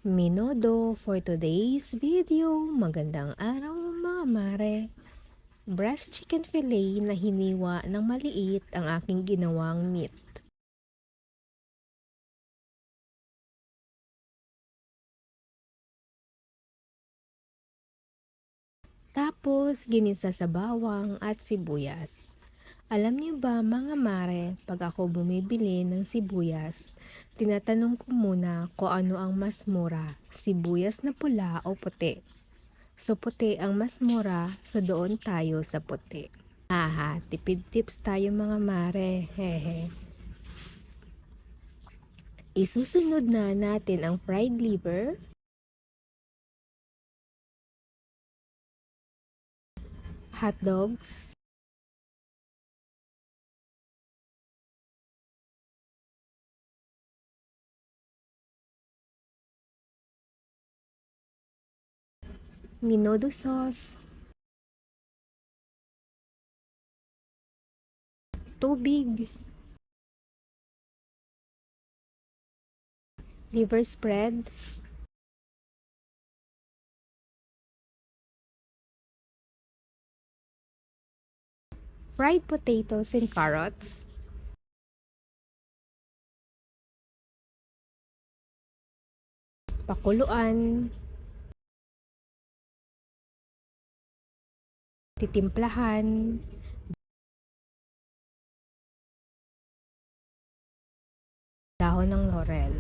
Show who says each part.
Speaker 1: Minodo for today's video. Magandang araw mga mare. Breast chicken fillet na hiniwa ng maliit ang aking ginawang meat. Tapos ginisa sa bawang at sibuyas. Alam niyo ba mga mare, pag ako bumibili ng sibuyas, tinatanong ko muna kung ano ang mas mura, sibuyas na pula o puti. So puti ang mas mura, so doon tayo sa puti. Haha, tipid tips tayo mga mare, hehe. Isusunod na natin ang fried liver, hot dogs, minodo sauce, tubig, liver spread, fried potatoes and carrots, pakuluan, titimplahan, dahon ng laurel.